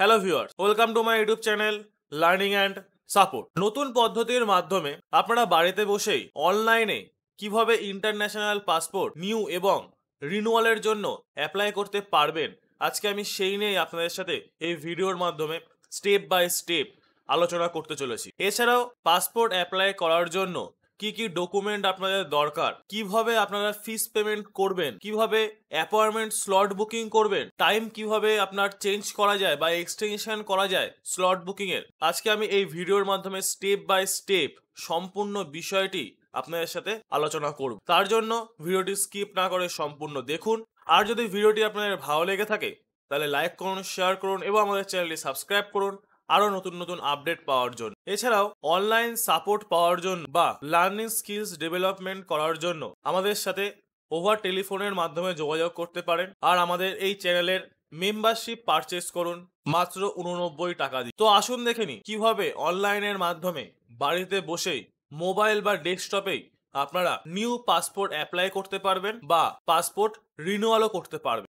Hello viewers, welcome to my YouTube channel learning and support. নতুন পদ্ধতির মাধ্যমে আপনারা বাড়িতে বসেই অনলাইনে কিভাবে ইন্টারন্যাশনাল পাসপোর্ট নিউ এবং রিনিউয়ালের জন্য অ্যাপ্লাই করতে পারবেন, আজকে আমি সেই নিয়েই আপনাদের সাথে এই ভিডিওর মাধ্যমে স্টেপ বাই স্টেপ আলোচনা করতে চলেছি। এছাড়াও পাসপোর্ট অ্যাপ্লাই করার জন্য কি কি ডকুমেন্ট আপনাদের দরকার, কিভাবে আপনারা ফিস পেমেন্ট করবেন, কিভাবে অ্যাপয়েন্টমেন্ট স্লট বুকিং করবেন, টাইম কিভাবে আপনার চেঞ্জ করা যায় বা এক্সটেনশন করা যায় স্লট বুকিং এর, আজকে আমি এই ভিডিওর মাধ্যমে স্টেপ বাই স্টেপ সম্পূর্ণ বিষয়টি আপনাদের সাথে আলোচনা করব। তার জন্য ভিডিওটি স্কিপ না করে সম্পূর্ণ দেখুন। আর যদি ভিডিওটি আপনাদের ভালো লেগে থাকে তাহলে লাইক করুন, শেয়ার করুন এবং আমাদের চ্যানেলটি সাবস্ক্রাইব করুন আরো নতুন নতুন আপডেট পাওয়ার জন্য। এছাড়াও অনলাইন সাপোর্ট পাওয়ার জন্য বা লার্নিং স্কিলস ডেভেলপমেন্ট করার জন্য আমাদের সাথে ওভার টেলিফোনের মাধ্যমে যোগাযোগ করতে পারেন। আর আমাদের এই চ্যানেলের মেম্বারশিপ পারচেস করুন মাত্র 89 টাকা দিয়ে। তো আসুন দেখে নিই কিভাবে অনলাইনের মাধ্যমে বাড়িতে বসেই মোবাইল বা ডেস্কটপেই আপনারা নিউ পাসপোর্ট অ্যাপ্লাই করতে পারবেন বা পাসপোর্ট রিনিউয়ালও করতে পারবেন।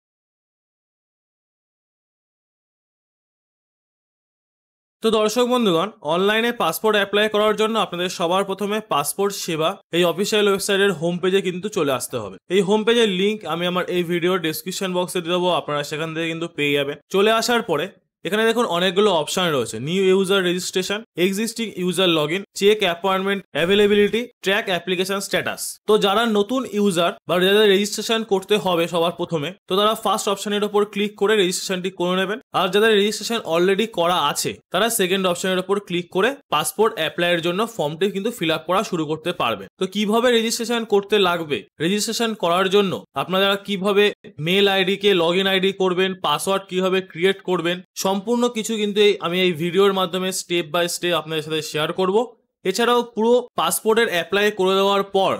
তো দর্শক বন্ধুগণ, অনলাইনে পাসপোর্ট অ্যাপ্লাই করার জন্য আপনাদের সবার প্রথমে পাসপোর্ট সেবা এই অফিসিয়াল ওয়েবসাইটের হোম পেজে কিন্তু চলে আসতে হবে। এই হোম পেজের লিঙ্ক আমি আমার এই ভিডিওর ডেসক্রিপশন বক্সে দিয়ে দেবো, আপনারা সেখান থেকে কিন্তু পেয়ে যাবেন। চলে আসার পরে এখানে দেখুন অনেকগুলো অপশন রয়েছে, new user registration, existing user log in, check appointment availability, track application status. তো যারা নতুন ইউজার বা যাদের রেজিস্ট্রেশন করতে হবে সবার প্রথমে, তো তারা ফার্স্ট অপশনের উপর ক্লিক করে রেজিস্ট্রেশনটি করে নেবেন। আর যাদের রেজিস্ট্রেশন অলরেডি করা আছে তারা সেকেন্ড অপশনের উপর ক্লিক করে পাসপোর্ট অ্যাপ্লাইয়ের জন্য ফর্মটি কিন্তু ফিল আপ করা শুরু করতে পারবেন। তো কিভাবে রেজিস্ট্রেশন করতে লাগবে, রেজিস্ট্রেশন করার জন্য আপনারা কিভাবে মেল আইডি কে লগ ইন আইডি করবেন, পাসওয়ার্ড কিভাবে ক্রিয়েট করবেন, সম্পূর্ণ কিছু কিন্তু আমি এই ভিডিওর মাধ্যমে স্টেপ বাই স্টেপ আপনাদের সাথে শেয়ার করব। এছাড়াও পুরো পাসপোর্টের অ্যাপ্লাই করে দেওয়ার পর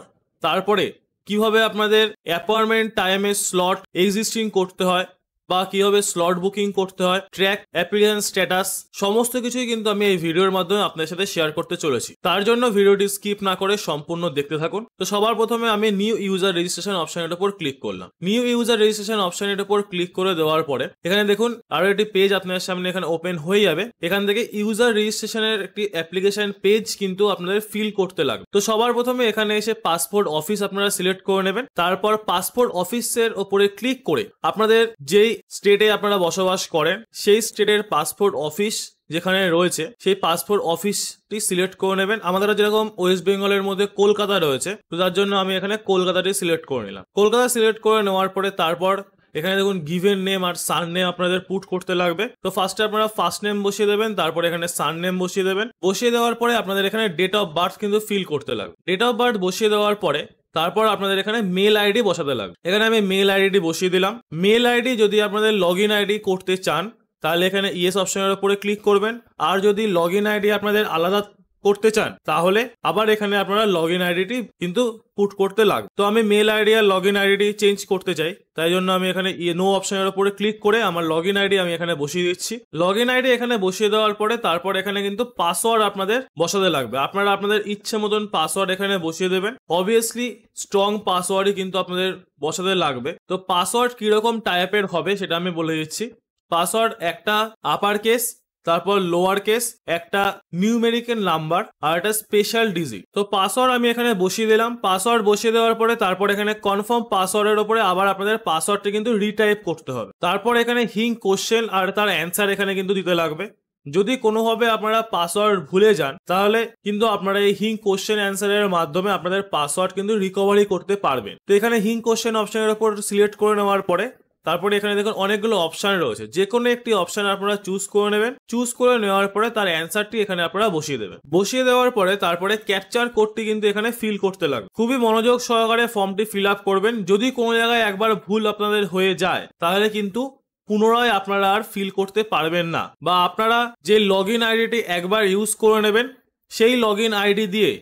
তারপরে কিভাবে আপনাদের অ্যাপয়েন্টমেন্ট টাইমের স্লট এক্সিস্টিং করতে হয় বা কিভাবে স্লট বুকিং করতে হয়, ট্র্যাক অ্যাপ্লিকেশন স্ট্যাটাস, সমস্ত কিছুই কিন্তু আমি এই ভিডিওর মাধ্যমে আপনাদের সাথে শেয়ার করতে চলেছি। তার জন্য ভিডিওটি স্কিপ না করে সম্পূর্ণ দেখতে থাকুন। তো সবার প্রথমে আমি নিউ ইউজার রেজিস্ট্রেশন অপশনের উপর ক্লিক করলাম। নিউ ইউজার রেজিস্ট্রেশন অপশনের উপর ক্লিক করে দেওয়ার পরে এখানে দেখুন আরো একটি পেজ আপনাদের সামনে এখানে ওপেন হয়ে যাবে। এখান থেকে ইউজার রেজিস্ট্রেশনের একটি অ্যাপ্লিকেশন পেজ কিন্তু আপনাদের ফিল করতে লাগবে। তো সবার প্রথমে এখানে এসে পাসপোর্ট অফিস আপনারা সিলেক্ট করে নেবেন। তারপর পাসপোর্ট অফিসের উপরে ক্লিক করে আপনাদের যেই স্টেটে আপনারা বসবাস করেন সেই স্টেটের পাসপোর্ট অফিস যেখানে রয়েছে সেই পাসপোর্ট অফিসটি সিলেক্ট করে নেবেন। আমাদের যেরকম ওয়েস্ট বেঙ্গলের মধ্যে কলকাতা রয়েছে, তো তার জন্য আমি এখানে কলকাতাটি সিলেক্ট করে নিলাম। কলকাতা সিলেক্ট করে নেওয়ার পরে তারপর এখানে দেখুন গিভেন নেম আর সার নেম আপনাদের পুট করতে লাগবে। তো ফার্স্টে আপনারা ফার্স্ট নেম বসিয়ে দেবেন, তারপর এখানে সার নেম বসিয়ে দেবেন। বসিয়ে দেওয়ার পরে আপনাদের এখানে ডেট অফ বার্থ কিন্তু ফিল করতে লাগবে। ডেট অফ বার্থ বসিয়ে দেওয়ার পরে তারপর আপনাদের এখানে মেল আইডি বসাতে লাগবে। এখানে আমি মেল আইডি বসিয়ে দিলাম। মেল আইডি যদি আপনাদের লগ ইন আইডি করতে চান তাহলে এখানে ইয়েস অপশনের উপরে ক্লিক করবেন। আর যদি লগ ইন আইডি আপনাদের আলাদা করতে চান তাহলে আবার এখানে আপনারা লগ ইন আইডিটি কিন্তু পুট করতে লাগবে। তো আমি মেল আইডি আর লগ ইন আইডি চেঞ্জ করতে চাই, তাই জন্য আমি এখানে নো অপশনের উপরে ক্লিক করে আমার লগ ইন আইডি আমি এখানে বসিয়ে দিচ্ছি। লগ ইন আইডি এখানে বসিয়ে দেওয়ার পরে তারপর এখানে কিন্তু পাসওয়ার্ড আপনাদের বসাতে লাগবে। আপনারা আপনাদের ইচ্ছে মতন পাসওয়ার্ড এখানে বসিয়ে দেবেন। অবভিয়াসলি স্ট্রং পাসওয়ার্ডই কিন্তু আপনাদের বসাতে লাগবে। তো পাসওয়ার্ড কিরকম টাইপের হবে সেটা আমি বলে দিচ্ছি। পাসওয়ার্ড একটা আপার কেস, তারপর লোয়ার কেস, একটা নিউমেরিক্যাল নাম্বার আর একটা স্পেশাল ডিজিট। তো পাসওয়ার্ড আমি এখানে বসিয়ে দিলাম। পাসওয়ার্ড বসিয়ে দেওয়ার পরে তারপর এখানে কনফার্ম পাসওয়ার্ডের উপরে আবার আপনাদের পাসওয়ার্ডটি কিন্তু রিটাইপ করতে হবে। তারপর এখানে হিং কোশ্চেন আর তার অ্যান্সার এখানে কিন্তু দিতে লাগবে। যদি কোনোভাবে আপনারা পাসওয়ার্ড ভুলে যান তাহলে কিন্তু আপনারা এই হিং কোশ্চেন অ্যান্সারের মাধ্যমে আপনাদের পাসওয়ার্ড কিন্তু রিকভারি করতে পারবেন। তো এখানে হিং কোশ্চেন অপশনের উপর সিলেক্ট করে নেওয়ার পরে তারপরে এখানে দেখুন অনেকগুলো অপশন রয়েছে, যে কোনো একটি অপশন আপনারা চুজ করে নেবেন। চুজ করে নেওয়ার পরে তার অ্যান্সারটি এখানে আপনারা বসিয়ে দেবেন। বসিয়ে দেওয়ার পরে তারপরে ক্যাপচার কোডটি কিন্তু এখানে ফিল করতে লাগবে। খুবই মনোযোগ সহকারে ফর্মটি ফিল আপ করবেন। যদি কোনো জায়গায় একবার ভুল আপনাদের হয়ে যায় তাহলে কিন্তু পুনরায় আপনারা আর ফিল করতে পারবেন না, বা আপনারা যে লগ ইন আইডিটি একবার ইউজ করে নেবেন সেই লগ ইন আইডি দিয়ে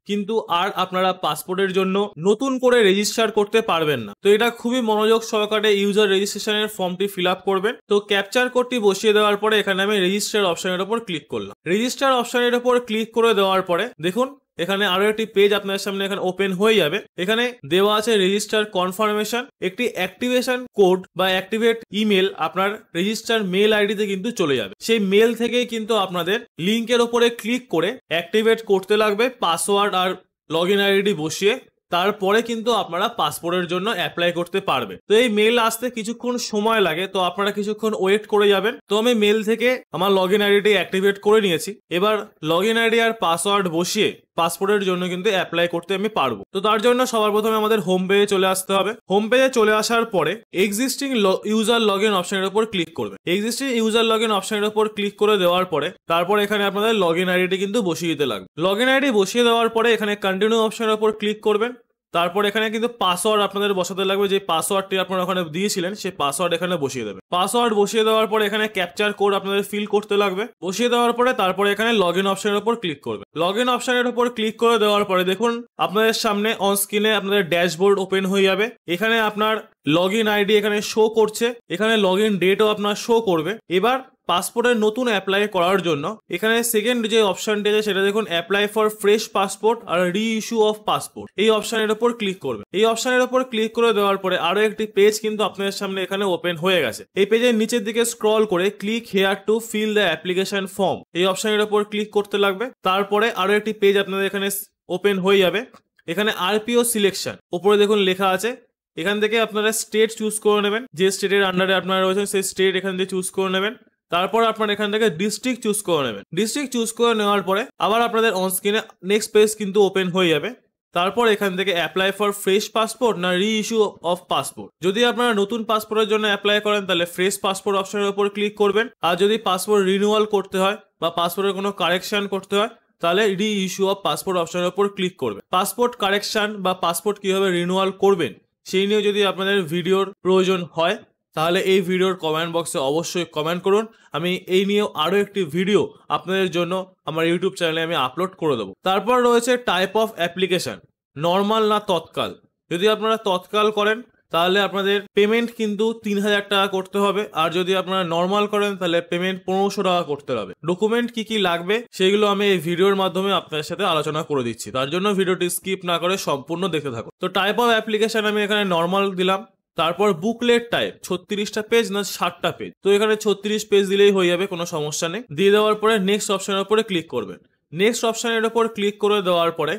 কিন্তু আর আপনারা পাসপোর্টের জন্য নতুন করে রেজিস্টার করতে পারবেন না। তো এটা খুবই মনোযোগ সহকারে ইউজার রেজিস্ট্রেশনের ফর্মটি ফিল আপ করবেন। তো ক্যাপচার কোডটি বসিয়ে দেওয়ার পরে এখানে আমি রেজিস্টার অপশনের উপর ক্লিক করলাম। রেজিস্টার অপশনের উপর ক্লিক করে দেওয়ার পরে দেখুন এখানে আরো একটি পেজ আপনার সামনে এখানে ওপেন হয়ে যাবে। এখানে দেওয়া আছে রেজিস্টার কনফার্মেশন, একটি অ্যাক্টিভেশন কোড বা অ্যাক্টিভেট ইমেল আপনার রেজিস্টার মেল আইডিতে কিন্তু চলে যাবে। সেই মেল থেকেই কিন্তু আপনাদের লিঙ্কের ওপরে ক্লিক করে অ্যাক্টিভেট করতে লাগবে পাসওয়ার্ড আর লগ ইন আইডি বসিয়ে। তারপরে কিন্তু আপনারা পাসপোর্টের জন্য অ্যাপ্লাই করতে পারবে। তো এই মেল আসতে কিছুক্ষণ সময় লাগে, তো আপনারা কিছুক্ষণ ওয়েট করে যাবেন। তো আমি মেল থেকে আমার লগ ইন আইডিটি অ্যাক্টিভেট করে নিয়েছি। এবার লগ ইন আইডি আর পাসওয়ার্ড বসিয়ে পাসপোর্টের জন্য কিন্তু অ্যাপ্লাই করতে আমি পারবো। তো তার জন্য সবার প্রথমে আমাদের হোম পেজে চলে আসতে হবে। হোম পেজে চলে আসার পরে এক্সিস্টিং ইউজার লগ ইন অপশনের উপর ক্লিক করবে। এক্সিস্টিং ইউজার লগ ইন অপশনের উপর ক্লিক করে দেওয়ার পরে তারপর এখানে আপনাদের লগ ইন আইডিটি কিন্তু বসিয়ে দিতে লাগবে। লগ ইন আইডি বসিয়ে দেওয়ার পরে এখানে কন্টিনিউ অপশনের উপর ক্লিক করবেন। তারপর এখানে কিন্তু পাসওয়ার্ড আপনাদের বসাতে লাগবে। যে পাসওয়ার্ডটি আপনারা ওখানে দিয়েছিলেন সেই পাসওয়ার্ড এখানে বসিয়ে দেবে। পাসওয়ার্ড বসিয়ে দেওয়ার পরে এখানে ক্যাপচার কোড আপনাদের ফিল করতে লাগবে। বসিয়ে দেওয়ার পরে তারপরে এখানে লগ ইন অপশনের উপর ক্লিক করবে। লগ ইন অপশনের উপর ক্লিক করে দেওয়ার পরে দেখুন আপনাদের সামনে অন স্ক্রিনে আপনাদের ড্যাশবোর্ড ওপেন হয়ে যাবে। এখানে আপনার লগ ইন আইডি এখানে শো করছে, এখানে লগ ইন ডেটও আপনার শো করবে। এবার পাসপোর্টের নতুন অ্যাপ্লাই করার জন্য এখানে সেকেন্ড যে অপশনটি আছে সেটা দেখুন অ্যাপ্লাই ফর ফ্রেশ পাসপোর্ট আর রি ইস্যু অফ পাসপোর্ট, এই অপশনের উপর ক্লিক করবে। এই অপশনের উপর ক্লিক করে দেওয়ার পরে আরো একটি পেজ কিন্তু আপনাদের সামনে এখানে ওপেন হয়ে গেছে। এই পেজের নিচের দিকে স্ক্রল করে click here to fill the application form, এই অপশনের উপর ক্লিক করতে লাগবে। তারপরে আরো একটি পেজ আপনাদের এখানে ওপেন হয়ে যাবে। এখানে আরপিও সিলেকশন উপরে দেখুন লেখা আছে। এখান থেকে আপনারা স্টেট চুজ করে নেবেন, যে স্টেটের আন্ডারে আপনারা রয়েছেন সেই স্টেট এখান থেকে চুজ করে নেবেন। তারপর আপনারা এখান থেকে ডিস্ট্রিক্ট চুজ করে নেবেন। ডিস্ট্রিক্ট চুজ করে নেওয়ার পরে আবার আপনাদের অন স্ক্রিনে নেক্সট পেজ কিন্তু ওপেন হয়ে যাবে। তারপর এখান থেকে অ্যাপ্লাই ফর ফ্রেশ পাসপোর্ট না রি ইস্যু অফ পাসপোর্ট, যদি আপনারা নতুন পাসপোর্টের জন্য অ্যাপ্লাই করেন তাহলে ফ্রেশ পাসপোর্ট অপশনের উপর ক্লিক করবেন। আর যদি পাসপোর্ট রিনিউয়াল করতে হয় বা পাসপোর্টের কোনো কারেকশন করতে হয় তাহলে রি ইস্যু অফ পাসপোর্ট অপশনের উপর ক্লিক করবে। পাসপোর্ট কারেকশন বা পাসপোর্ট কিভাবে রিনিউয়াল করবেন সেই নিয়ে যদি আপনাদের ভিডিওর প্রয়োজন হয় তাহলে এই ভিডিওর কমেন্ট বক্সে অবশ্যই কমেন্ট করুন। আমি এই নিয়েও আরো একটি ভিডিও আপনাদের জন্য আমার ইউটিউব চ্যানেলে আমি আপলোড করে দেবো। তারপর রয়েছে টাইপ অফ অ্যাপ্লিকেশন, নর্মাল না তৎকাল। যদি আপনারা তৎকাল করেন তাহলে আপনাদের পেমেন্ট কিন্তু 3000 টাকা করতে হবে, আর যদি আপনারা নর্মাল করেন তাহলে পেমেন্ট 1500 টাকা করতে হবে। ডকুমেন্ট কি কি লাগবে সেগুলো আমি এই ভিডিওর মাধ্যমে আপনাদের সাথে আলোচনা করে দিচ্ছি, তার জন্য ভিডিওটি স্কিপ না করে সম্পূর্ণ দেখতে থাকুন। তো টাইপ অফ অ্যাপ্লিকেশন আমি এখানে নর্মাল দিলাম। তারপর বুকলেট টাইপ 36টা পেজ না 60টা পেজ, তো এখানে 36 পেজ দিলেই হয়ে যাবে, কোনো সমস্যা নেই। দিয়ে দেওয়ার পরে নেক্সট অপশনের উপরে ক্লিক করবেন। নেক্সট অপশনের উপর ক্লিক করে দেওয়ার পরে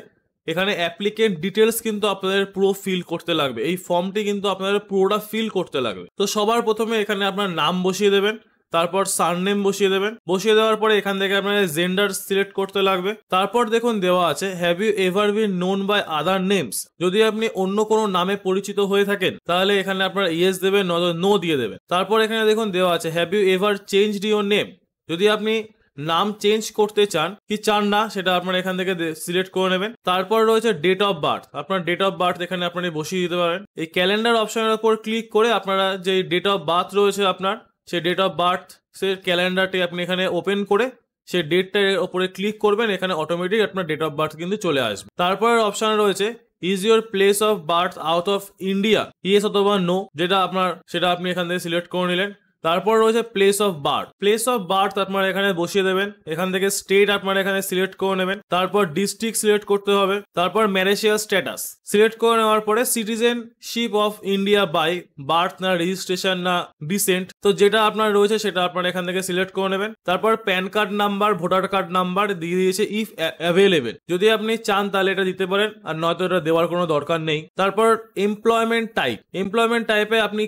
এখানে অ্যাপ্লিকেন্ট ডিটেলস কিন্তু আপনাদের পুরো ফিল করতে লাগবে। এই ফর্মটি কিন্তু আপনাদের পুরোটা ফিল করতে লাগবে। তো সবার প্রথমে এখানে আপনার নাম বসিয়ে দেবেন, তারপর সারনেম বসিয়ে দেবেন। বসিয়ে দেওয়ার পরে এখান থেকে আপনাদের জেন্ডার সিলেক্ট করতে লাগবে। তারপর দেখুন দেওয়া আছে have you ever been known by other names, যদি আপনি অন্য কোনো নামে পরিচিত হয়ে থাকেন তাহলে এখানে আপনারা ইয়েস দেবেন, নো দিয়ে দেবেন। তারপর এখানে দেখুন দেওয়া আছে have you ever changed your name, যদি আপনি নাম চেঞ্জ করতে চান কি চান না সেটা আপনারা এখান থেকে সিলেক্ট করে নেবেন। তারপর রয়েছে ডেট অফ বার্থ, আপনার ডেট অফ বার্থ এখানে আপনি বসিয়ে দিতে পারেন। এই ক্যালেন্ডার অপশনের উপর ক্লিক করে আপনারা যে ডেট অফ বার্থ রয়েছে আপনার সেই ডেট অফ বার্থ সে ক্যালেন্ডারটি আপনি এখানে ওপেন করে সেই ডেটটার উপরে ক্লিক করবেন, এখানে অটোমেটিক আপনার ডেট অফ বার্থ কিন্তু চলে আসবে। তারপরের অপশন রয়েছে is your place of birth out of India, yes অথবা নো, যেটা আপনার সেটা আপনি এখান থেকে সিলেক্ট করে নিলেন। তারপর রয়েছে place of birth, place of birth আপনারা এখানে বসিয়ে দেবেন। এখান থেকে স্টেট আপনারা এখানে সিলেক্ট করে নেবেন। তারপর ডিস্ট্রিক্ট সিলেক্ট করতে হবে। তারপর ম্যারিটাল স্ট্যাটাস সিলেক্ট করে নেওয়ার পরে citizenship of India by birth না রেজিস্ট্রেশন না ডিসেন্ট, তো যেটা আপনার রয়েছে সেটা আপনারা এখান থেকে সিলেক্ট করে নেবেন। তারপর pan card number, voter card number দিয়ে দিয়েছে ইফ অ্যাভেলেবেল, যদি আপনি চান তাহলে এটা দিতে পারেন, আর নয়তো এটা দেওয়ার কোনো দরকার নেই। তারপর এমপ্লয়মেন্ট টাইপ, এমপ্লয়মেন্ট টাইপে আপনি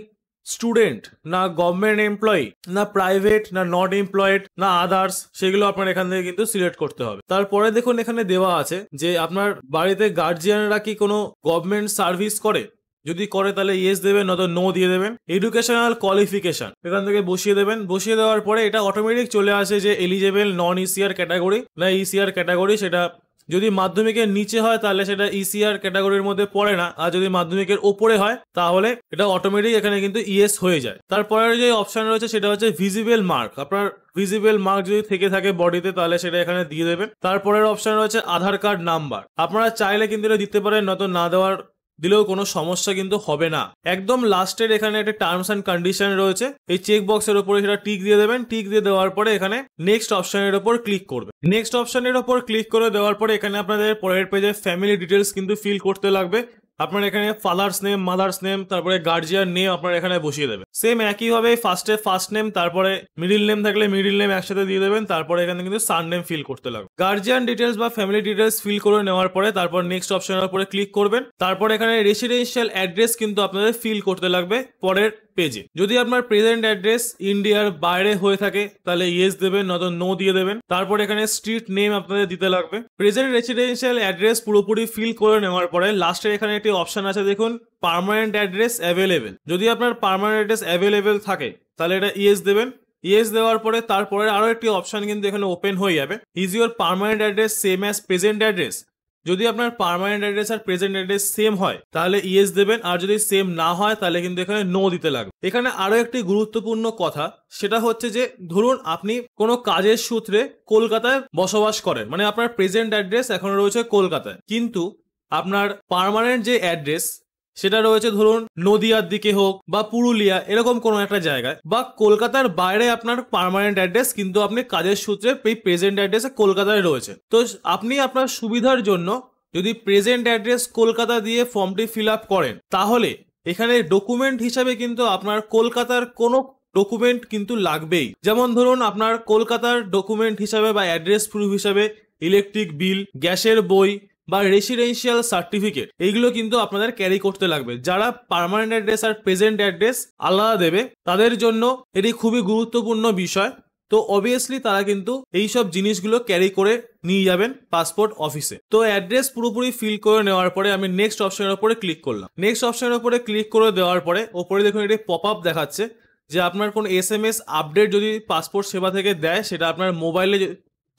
স্টুডেন্ট না গভর্নমেন্ট এমপ্লয়ি না প্রাইভেট না নট এমপ্লয়েড না আদার্স, সেগুলো আপনার এখান থেকে কিন্তু সিলেক্ট করতে হবে। তারপরে দেখুন এখানে দেওয়া আছে যে আপনার বাড়িতে গার্জিয়ানরা কি কোনো গভর্নমেন্ট সার্ভিস করে, যদি করে তাহলে ইয়েস দেবেন, নয়তো নো দিয়ে দেবেন। এডুকেশনাল কোয়ালিফিকেশন এখান থেকে বসিয়ে দেবেন। বসিয়ে দেওয়ার পরে এটা অটোমেটিক চলে আসে যে এলিজেবল নন ইসিআর ক্যাটাগরি না ইসিআর ক্যাটাগরি, সেটা যদি মাধ্যমিকের নিচে হয় তাহলে সেটা ইসিআর ক্যাটাগরির মধ্যে পড়ে না, আর যদি মাধ্যমিকের ওপরে হয় তাহলে এটা অটোমেটিক এখানে কিন্তু ইয়েস হয়ে যায়। তারপরে যে অপশন রয়েছে সেটা হচ্ছে ভিজিবল মার্ক, আপনার ভিজিবল মার্ক যদি থেকে থাকে বডিতে তাহলে সেটা এখানে দিয়ে দেবেন। তারপরের অপশন রয়েছে আধার কার্ড নাম্বার, আপনারা চাইলে কিন্তু এটা দিতে পারেন, নয়তো না দেওয়ার দিলেও কোনো সমস্যা কিন্তু হবে না। একদম লাস্টের এখানে একটা টার্মস অ্যান্ড কন্ডিশন রয়েছে, এই চেক বক্সের উপরে সেটা টিক দিয়ে দেবেন। টিক দিয়ে দেওয়ার পরে এখানে নেক্সট অপশনের উপর ক্লিক করবেন। নেক্সট অপশনের উপর ক্লিক করে দেওয়ার পরে এখানে আপনাদের পরের পেজে ফ্যামিলি ডিটেলস কিন্তু ফিল করতে লাগবে। আপনার এখানে ফাদার্স নেম, মাদার্স নেম, তারপরে গার্জিয়ান নেম আপনার এখানে বসিয়ে দেবেন। সেম একইভাবে ফার্স্টে ফার্স্ট নেম, তারপরে মিডিল নেম থাকলে মিডিল নেম একসাথে দিয়ে দেবেন। তারপরে এখানে কিন্তু সার নেম ফিল করতে লাগবে। গার্জিয়ান ডিটেলস বা ফ্যামিলি ডিটেলস ফিল করে নেওয়ার পরে তারপর নেক্সট অপশনের উপরে ক্লিক করবেন। তারপর এখানে রেসিডেন্সিয়াল অ্যাড্রেস কিন্তু আপনাদের ফিল করতে লাগবে পরের পেজে। যদি আপনার প্রেজেন্ট অ্যাড্রেস ইন্ডিয়ার বাইরে হয়ে থাকে তাহলে ইয়েস দেবেন, নয়তো নো দিয়ে দেবেন। তারপর এখানে স্ট্রিট নেম আপনাদের দিতে লাগবে। প্রেজেন্ট রেসিডেন্সিয়াল অ্যাড্রেস পুরোপুরি ফিল করে নেওয়ার পরে লাস্টে এখানে একটি অপশন আছে দেখুন, পার্মানেন্ট অ্যাড্রেস অ্যাভেলেবেল। যদি আপনার পার্মানেন্ট অ্যাড্রেস অ্যাভেলেবেল থাকে তাহলে এটা ইয়েস দেবেন। ইয়েস দেওয়ার পরে তারপরে আরো একটি অপশন কিন্তু এখানে ওপেন হয়ে যাবে, is your permanent address same as present address. যদি আপনার পার্মানেন্ট অ্যাড্রেস আর প্রেজেন্ট অ্যাড্রেস সেম হয় তাহলে ইয়েস দেবেন, আর যদি সেম না হয় তাহলে কিন্তু এখানে নো দিতে লাগবে। এখানে আরো একটি গুরুত্বপূর্ণ কথা, সেটা হচ্ছে যে ধরুন আপনি কোনো কাজের সূত্রে কলকাতায় বসবাস করেন, মানে আপনার প্রেজেন্ট অ্যাড্রেস এখন রয়েছে কলকাতায়, কিন্তু আপনার পার্মানেন্ট যে অ্যাড্রেস সেটা রয়েছে ধরুন নদিয়ার দিকে হোক বা পুরুলিয়া এরকম কোনো একটা জায়গায়, বা কলকাতার বাইরে আপনার পার্মানেন্ট অ্যাড্রেস, কিন্তু আপনি কাজের সূত্রে এই প্রেজেন্ট অ্যাড্রেসে কলকাতায় রয়েছে। তো আপনি আপনার সুবিধার জন্য যদি প্রেজেন্ট অ্যাড্রেস কলকাতা দিয়ে ফর্মটি ফিল আপ করেন তাহলে এখানে ডকুমেন্ট হিসাবে কিন্তু আপনার কলকাতার কোনো ডকুমেন্ট কিন্তু লাগবেই। যেমন ধরুন আপনার কলকাতার ডকুমেন্ট হিসাবে বা অ্যাড্রেস প্রুফ হিসাবে ইলেকট্রিক বিল, গ্যাসের বই বা রেসিডেন্সিয়াল সার্টিফিকেট, এইগুলো কিন্তু আপনাদের ক্যারি করতে লাগবে। যারা পার্মানেন্ট অ্যাড্রেস আর প্রেজেন্ট অ্যাড্রেস আলাদা দেবে তাদের জন্য এটি খুবই গুরুত্বপূর্ণ বিষয়। তো অবভিয়াসলি তারা কিন্তু এইসব জিনিসগুলো ক্যারি করে নিয়ে যাবেন পাসপোর্ট অফিসে। তো অ্যাড্রেস পুরোপুরি ফিল করে নেওয়ার পরে আমি নেক্সট অপশনের উপরে ক্লিক করলাম। নেক্সট অপশনের উপরে ক্লিক করে দেওয়ার পরে ওপরে দেখুন একটি পপ আপ দেখাচ্ছে যে আপনার কোন SMS আপডেট যদি পাসপোর্ট সেবা থেকে দেয় সেটা আপনার মোবাইলে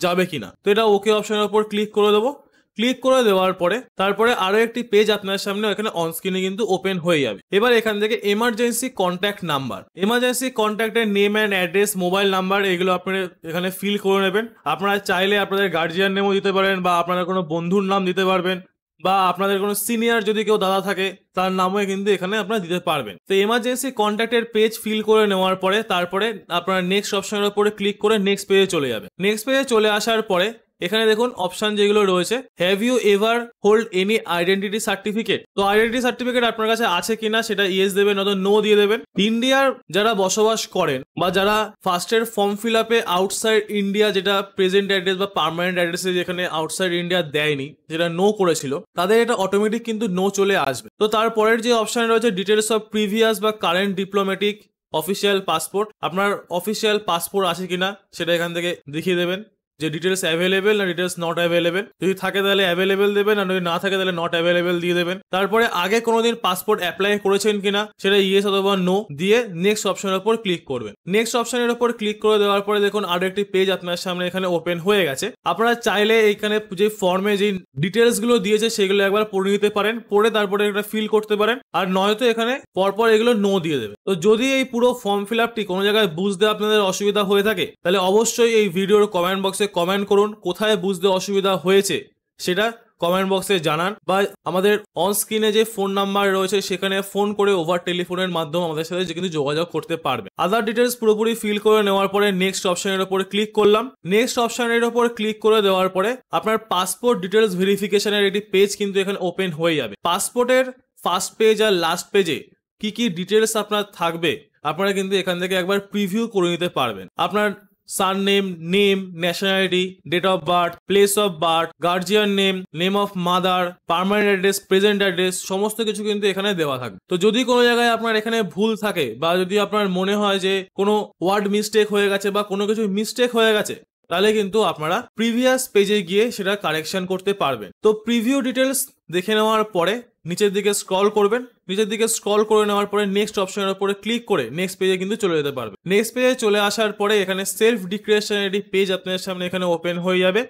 যাবে কিনা। তো এটা ওকে অপশনের উপর ক্লিক করে দেবো। ক্লিক করে দেওয়ার পরে তারপরে আরো একটি পেজ আপনার সামনে এখানে অন স্ক্রিনে কিন্তু ওপেন হয়ে যাবে। এবার এখান থেকে এমার্জেন্সি কন্ট্যাক্ট নাম্বার, এমার্জেন্সি কন্ট্যাক্টের name and address, mobile number, এগুলো আপনারা এখানে ফিল করে নেবেন। আপনারা চাইলে আপনাদের গার্জিয়ান নেমও দিতে পারেন বা আপনারা কোনো বন্ধুর নাম দিতে পারবেন, বা আপনাদের কোনো সিনিয়র যদি কেউ দাদা থাকে তার নামও কিন্তু এখানে আপনারা দিতে পারবেন। তো এমার্জেন্সি কন্ট্যাক্টের পেজ ফিল করে নেওয়ার পরে তারপরে আপনারা নেক্সট অপশনের উপরে ক্লিক করে নেক্সট পেজে চলে যাবে। নেক্সট পেজে চলে আসার পরে এখানে দেখুন অপশন যেগুলো রয়েছে, have you ever hold any identity certificate. তো আইডেন্টিটি সার্টিফিকেট আপনার কাছে আছে কিনা সেটা ইয়েস দেবেন, নয়তো নো দিয়ে দেবেন। ইন্ডিয়ার যারা বসবাস করেন বা যারা ফার্স্টের ফর্ম ফিল আপে আউটসাইড ইন্ডিয়া, যেটা প্রেজেন্ট অ্যাড্রেস বা পার্মানেন্ট অ্যাড্রেসে যেখানে আউটসাইড ইন্ডিয়া দেয়নি, যেটা নো করেছিল, তাদের এটা অটোমেটিক কিন্তু নো চলে আসবে। তো তারপরের যে অপশন রয়েছে ডিটেলস অফ প্রিভিয়াস বা কারেন্ট ডিপ্লোম্যাটিক অফিসিয়াল পাসপোর্ট, আপনার অফিসিয়াল পাসপোর্ট আছে কিনা সেটা এখান থেকে দেখিয়ে দেবেন যে ডিটেলস অ্যাভেলেবেল না ডিটেলস নট অ্যাভেলেবেল। যদি থাকে তাহলে অ্যাভেলেবেল দেবেন, আর যদি না থাকে তাহলে নট অ্যাভেলেবেল দিয়ে দেবেন। তারপরে আগে কোনোদিন পাসপোর্ট অ্যাপ্লাই করেছেন কিনা সেটা ইয়েস অথবা নো দিয়ে নেক্সট অপশনের উপর ক্লিক করবেন। নেক্সট অপশনের উপর ক্লিক করে দেওয়ার পরে দেখুন আরো একটি পেজ আপনার সামনে এখানে ওপেন হয়ে গেছে। আপনারা চাইলে এখানে যে ফর্মে যে ডিটেলস গুলো দিয়েছে সেগুলো একবার পড়ে নিতে পারেন, পড়ে তারপরে এটা ফিল করতে পারেন, আর নয়তো এখানে পরপর এগুলো নো দিয়ে দেবে। তো যদি এই পুরো ফর্ম ফিল আপটি কোনো জায়গায় বুঝতে আপনাদের অসুবিধা হয়ে থাকে তাহলে অবশ্যই এই ভিডিওর কমেন্ট বক্সে কমেন্ট করুন, কোথায় বুঝতে অসুবিধা হয়েছে সেটা কমেন্ট বক্সে জানান, বা আমাদের অন স্ক্রিনে যে ফোন নাম্বার রয়েছে সেখানে ফোন করে ওভার টেলিফোনের মাধ্যমে আমাদের সাথে কিন্তু যোগাযোগ করতে পারবে। আদার ডিটেলস পুরোপুরি ফিল করে নেওয়ার পরে নেক্সট অপশনের উপরে ক্লিক করলাম। নেক্সট অপশনের উপর ক্লিক করে দেওয়ার পরে আপনার পাসপোর্ট ডিটেলস ভেরিফিকেশনের একটি পেজ কিন্তু এখানে ওপেন হয়ে যাবে। পাসপোর্টের ফার্স্ট পেজ আর লাস্ট পেজে কি কি ডিটেলস আপনার থাকবে আপনারা কিন্তু এখান থেকে একবার প্রিভিউ করে নিতে পারবেন। আপনার surname, name, nationality, date of birth, place of birth, guardian name, name of mother, permanent address, present address, সমস্ত কিছু কিন্তু এখানে দেওয়া থাকবে। তো যদি কোনো জায়গায় আপনার এখানে ভুল থাকে বা যদি আপনার মনে হয় যে কোনো ওয়ার্ড মিস্টেক হয়ে গেছে বা কোনো কিছু মিস্টেক হয়ে গেছে তাহলে কিন্তু আপনারা প্রিভিয়াস পেজে গিয়ে সেটা কারেকশন করতে পারবেন। তো প্রিভিউ ডিটেলস দেখে নেওয়ার পরে নিচের দিকে স্ক্রল করবেন, নিচের দিকে স্ক্রল করে নেওয়ার পরে নেক্সট অপশনের উপরে ক্লিক করে নেক্সট পেজে কিন্তু চলে যেতে পারবে। নেক্সট পেজে চলে আসার পরে এখানে সেলফ ডিক্লারেশন একটি পেজ আপনাদের সামনে এখানে ওপেন হয়ে যাবে।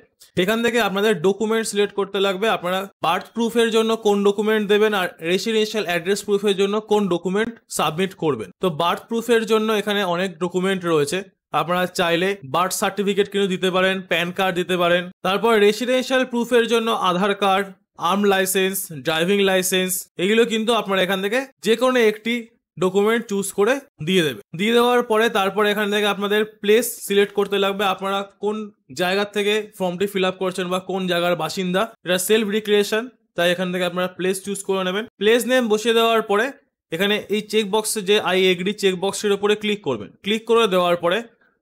এখান থেকে আপনাদের ডকুমেন্ট সিলেক্ট করতে লাগবে, আপনারা বার্থ প্রুফের জন্য কোন ডকুমেন্ট দেবেন আর রেসিডেন্সিয়াল অ্যাড্রেস প্রুফের জন্য কোন ডকুমেন্ট সাবমিট করবেন। তো বার্থ প্রুফের জন্য এখানে অনেক ডকুমেন্ট রয়েছে, আপনারা চাইলে বার্থ সার্টিফিকেট কিন্তু দিতে পারেন, প্যান কার্ড দিতে পারেন। তারপর রেসিডেন্সিয়াল প্রুফের জন্য Aadhaar card, arm licence, driving licence, এগুলো কিন্তু আপনারা এখান থেকে যে কোনো একটি ডকুমেন্ট চুজ করে দিয়ে দেবে। দিয়ে দেওয়ার পরে তারপর এখান থেকে আপনাদের প্লেস সিলেক্ট করতে লাগবে, আপনারা কোন জায়গা থেকে ফর্মটি ফিল আপ করছেন বা কোন জায়গার বাসিন্দা। এটা সেলফ ডিক্লারেশন, তাই এখান থেকে আপনারা প্লেস চুজ করে নেবেন। প্লেস নেম বসিয়ে দেওয়ার পরে এখানে এই চেক বক্সে যে আই এগ্রি চেক বক্সের উপরে ক্লিক করবেন। ক্লিক করে দেওয়ার পরে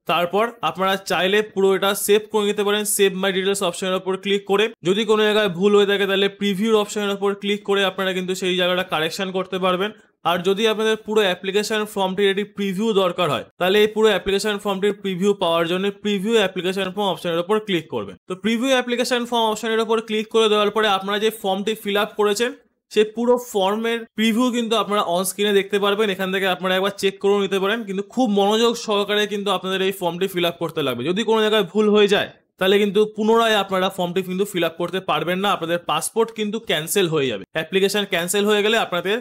তারপর আপনারা চাইলে পুরো এটা সেভ করে নিতে পারেন। সেভ মাই ডিটেলস অপশনের উপর ক্লিক করে যদি কোনো জায়গায় ভুল হয়ে থাকে তাহলে প্রিভিউ অপশনের উপর ক্লিক করে আপনারা কিন্তু সেই জায়গাটা কারেকশন করতে পারবেন। আর যদি আপনাদের পুরো অ্যাপ্লিকেশন ফর্মটির একটি প্রিভিউ দরকার হয় তাহলে এই পুরো অ্যাপ্লিকেশন ফর্মটির প্রিভিউ পাওয়ার জন্য প্রিভিউ অ্যাপ্লিকেশন ফর্ম অপশনের উপর ক্লিক করবেন। তো প্রিভিউ অ্যাপ্লিকেশন ফর্ম অপশনের উপর ক্লিক করে দেওয়ার পরে আপনারা যে ফর্মটি ফিল আপ করেছেন সেই পুরো ফর্মের প্রিভিউ কিন্তু আপনারা অন স্ক্রিনে দেখতে পারবেন। এখান থেকে আপনারা একবার চেক করে নিতে পারেন, কিন্তু খুব মনোযোগ সহকারে কিন্তু আপনাদের এই ফর্মটি ফিল আপ করতে লাগবে। যদি কোনো জায়গায় ভুল হয়ে যায় তাহলে কিন্তু পুনরায় আপনারা ফর্মটি কিন্তু ফিল আপ করতে পারবেন না, আপনাদের পাসপোর্ট কিন্তু ক্যান্সেল হয়ে যাবে। অ্যাপ্লিকেশন ক্যান্সেল হয়ে গেলে আপনাদের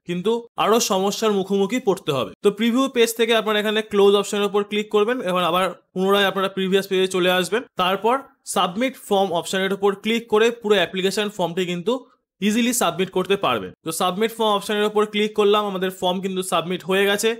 কিন্তু আরো সমস্যার মুখোমুখি পড়তে হবে। তো প্রিভিউ পেজ থেকে আপনারা এখানে ক্লোজ অপশনের উপর ক্লিক করবেন, এখন আবার পুনরায় আপনারা প্রিভিয়াস পেজে চলে আসবেন। তারপর সাবমিট ফর্ম অপশনের উপর ক্লিক করে পুরো অ্যাপ্লিকেশন ফর্মটি কিন্তু ইজিলি সাবমিট করতে পারবেন। তো সাবমিট ফর্ম অপশনের উপর ক্লিক করলাম, আমাদের ফর্ম কিন্তু সাবমিট হয়ে গেছে।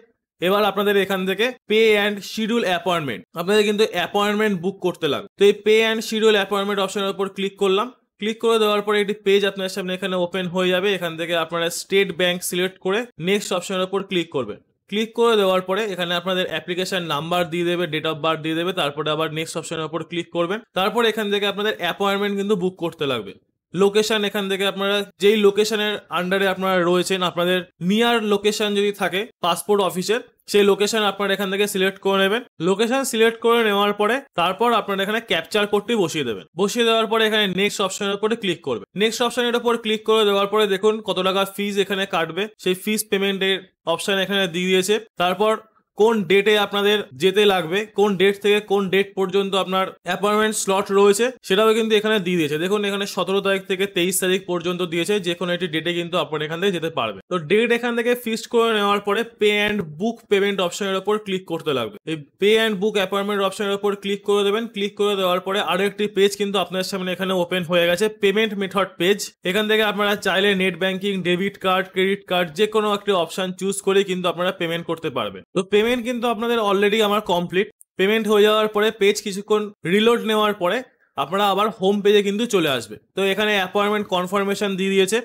এবার আপনাদের এখান থেকে পে অ্যান্ড শিডিউল অ্যাপয়েন্টমেন্ট, আপনাদের কিন্তু অ্যাপয়েন্টমেন্ট বুক করতে লাগবে। তো এই পে অ্যান্ড শিডিউল অ্যাপয়েন্টমেন্ট অপশনের উপর ক্লিক করলাম। ক্লিক করে দেওয়ার পরে একটি পেজ আপনার সামনে এখানে ওপেন হয়ে যাবে। এখান থেকে আপনারা স্টেট ব্যাংক সিলেক্ট করে নেক্সট অপশনের উপর ক্লিক করবেন। ক্লিক করে দেওয়ার পরে এখানে আপনাদের অ্যাপ্লিকেশন নাম্বার দিয়ে দেবে, ডেট অফ বার্থ দিয়ে দেবে, তারপরে আবার নেক্সট অপশনের উপর ক্লিক করবেন। তারপর এখান থেকে আপনাদের অ্যাপয়েন্টমেন্ট কিন্তু বুক করতে লাগবে। লোকেশন, এখান থেকে আপনারা যেই লোকেশনের আন্ডারে আপনারা রয়েছেন আপনাদের নিয়ার লোকেশন যদি থাকে পাসপোর্ট অফিসের, সেই লোকেশন আপনারা এখান থেকে সিলেক্ট করে নেবেন। লোকেশন সিলেক্ট করে নেওয়ার পরে তারপর আপনারা এখানে ক্যাপচার কোডটি বসিয়ে দেবেন। বসিয়ে দেওয়ার পরে এখানে নেক্সট অপশনের উপরে ক্লিক করবেন। নেক্সট অপশনের উপর ক্লিক করে দেওয়ার পরে দেখুন কত টাকা ফিস এখানে কাটবে, সেই ফিস পেমেন্টের অপশন এখানে দিয়ে দিয়েছে। তারপর কোন ডেটে আপনাদের যেতে লাগবে, কোন ডেট থেকে কোন ডেট পর্যন্ত আপনার অ্যাপয়েন্টমেন্ট স্লট রয়েছে সেটাও কিন্তু এখানে দিয়ে দিয়েছে। দেখুন এখানে 17 তারিখ থেকে 23 তারিখ পর্যন্ত দিয়েছে, যে কোনো একটি ডেটে কিন্তু আপনার এখান থেকে যেতে পারবে। তো ডেট এখান থেকে ফিক্সড করে নেওয়ার পরে পে অ্যান্ড বুক পেমেন্ট অপশনের উপর ক্লিক করতে লাগবে। এই পে অ্যান্ড বুক অ্যাপয়েন্টমেন্ট অপশনের উপর ক্লিক করে দেবেন। ক্লিক করে দেওয়ার পরে আরো একটি পেজ কিন্তু আপনার সামনে এখানে ওপেন হয়ে গেছে, পেমেন্ট মেথড পেজ। এখান থেকে আপনারা চাইলে net banking, debit card, credit card যে কোনো একটি অপশন চুজ করে কিন্তু আপনারা পেমেন্ট করতে পারবেন। তো পেমেন্ট কিন্তু আপনাদের অলরেডি আমার কমপ্লিট। পেমেন্ট হয়ে যাওয়ার পরে পেজ কিছুক্ষণ রিলোড নেওয়ার পরে আপনারা আবার হোম পেজে কিন্তু চলে আসবে। তো এখানে অ্যাপয়েন্টমেন্ট কনফার্মেশন দিয়ে দিয়েছে,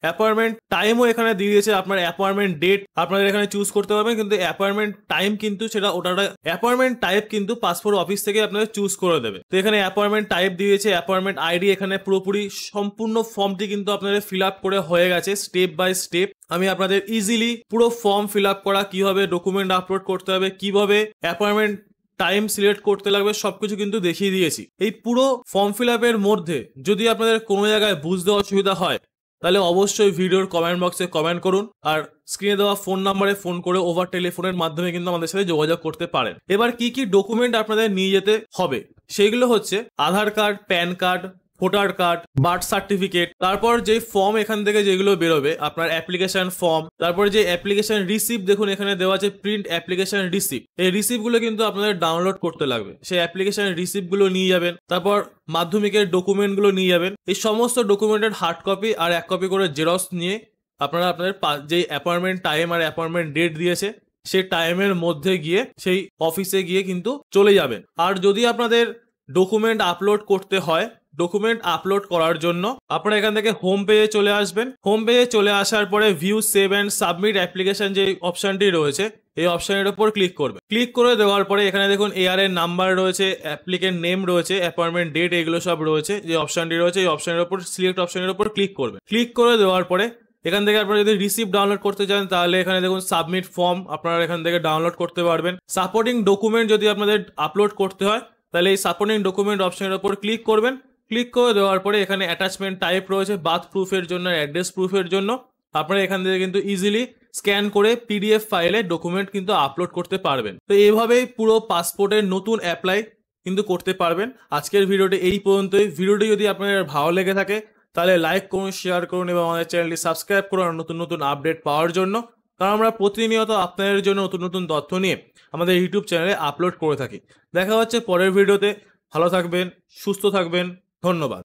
অ্যাপয়েন্টমেন্ট টাইমও এখানে দিয়ে দিয়েছে। আপনার অ্যাপয়েন্টমেন্ট ডেট আপনাদের এখানে চুজ করতে পারবেন, কিন্তু অ্যাপয়েন্টমেন্ট টাইম কিন্তু সেটা অ্যাপয়েন্টমেন্ট টাইপ কিন্তু পাসপোর্ট অফিস থেকে আপনাদের চুজ করে দেবে। তো এখানে অ্যাপয়েন্টমেন্ট টাইপ দিয়েছে, অ্যাপয়েন্টমেন্ট আইডি, এখানে পুরোপুরি সম্পূর্ণ ফর্মটি কিন্তু আপনাদের ফিল আপ করে হয়ে গেছে স্টেপ বাই স্টেপ। আমি আপনাদের ইজিলি পুরো ফর্ম ফিল আপ করা, কিভাবে ডকুমেন্ট আপলোড করতে হবে, কিভাবে অ্যাপয়েন্টমেন্ট টাইম সিলেক্ট করতে লাগবে সবকিছু কিন্তু দেখিয়ে দিয়েছি। এই পুরো ফর্ম ফিল আপের মধ্যে যদি আপনাদের কোনো জায়গায় বুঝতে অসুবিধা হয় তাহলে অবশ্যই ভিডিওর কমেন্ট বক্সে কমেন্ট করুন, আর স্ক্রিনে দেওয়া ফোন নাম্বারে ফোন করে ওভার টেলিফোনের মাধ্যমে কিন্তু আমাদের সাথে যোগাযোগ করতে পারেন। এবার কি কি ডকুমেন্ট আপনাদের নিয়ে যেতে হবে সেগুলো হচ্ছে Aadhaar card, PAN card, voter card, birth certificate, তারপর যে ফর্ম এখান থেকে যেগুলো বেরোবে আপনার অ্যাপ্লিকেশন ফর্ম, তারপর যে অ্যাপ্লিকেশন রিসিপ্ট দেখুন এখানে দেওয়া আছে প্রিন্ট অ্যাপ্লিকেশন রিসিপ্ট, এই রিসিপ্ট গুলো কিন্তু আপনাদের ডাউনলোড করতে লাগবে। সেই অ্যাপ্লিকেশন রিসিপ্ট গুলো নিয়ে যাবেন। তারপর মাধ্যমিকের ডকুমেন্ট গুলো নিয়ে যাবেন। এই সমস্ত ডকুমেন্টের হার্ড কপি আর 1 কপি করে জেরক্স নিয়ে আপনারা আপনাদের যে অ্যাপয়েন্টমেন্ট টাইম আর অ্যাপয়েন্টমেন্ট ডেট দিয়েছে সেই টাইমের মধ্যে গিয়ে সেই অফিসে গিয়ে কিন্তু চলে যাবেন। আর যদি আপনাদের ডকুমেন্ট আপলোড করতে হয়, ডকুমেন্ট আপলোড করার জন্য আপনারা এখান থেকে হোম পেজে চলে আসবেন। হোম পেজে চলে আসার পরে view, save and submit application যে অপশনটি রয়েছে এই অপশনের উপর ক্লিক করবেন। ক্লিক করে দেওয়ার পরে এখানে দেখুন এআর এর নাম্বার রয়েছে, অ্যাপ্লিকেন্ট নেম রয়েছে, অ্যাপয়েন্টমেন্ট ডেট, এগুলো সব রয়েছে। যে অপশনটি রয়েছে এই অপশনের উপর সিলেক্ট অপশনের উপর ক্লিক করবেন। ক্লিক করে দেওয়ার পরে এখান থেকে আপনারা যদি রিসিপ্ট ডাউনলোড করতে চান তাহলে এখানে দেখুন সাবমিট ফর্ম আপনারা এখান থেকে ডাউনলোড করতে পারবেন। সাপোর্টিং ডকুমেন্ট যদি আপনাদের আপলোড করতে হয় তাহলে এই সাপোর্টিং ডকুমেন্ট অপশনের উপর ক্লিক করবেন। ক্লিক করে দেওয়ার পরে এখানে অ্যাটাচমেন্ট টাইপ রয়েছে বার্থ প্রুফের জন্য, অ্যাড্রেস প্রুফের জন্য। আপনারা এখান থেকে কিন্তু ইজিলি স্ক্যান করে পিডিএফ ফাইলে ডকুমেন্ট কিন্তু আপলোড করতে পারবেন। তো এইভাবেই পুরো পাসপোর্টের নতুন অ্যাপ্লাই কিন্তু করতে পারবেন। আজকের ভিডিওটি এই পর্যন্তই। ভিডিওটি যদি আপনাদের ভালো লেগে থাকে তাহলে লাইক করুন, শেয়ার করুন এবং আমাদের চ্যানেলটি সাবস্ক্রাইব করুন নতুন নতুন আপডেট পাওয়ার জন্য। কারণ আমরা প্রতিনিয়ত আপনাদের জন্য নতুন নতুন তথ্য নিয়ে আমাদের ইউটিউব চ্যানেলে আপলোড করে থাকি। দেখা হচ্ছে পরের ভিডিওতে। ভালো থাকবেন, সুস্থ থাকবেন, ধন্যবাদ।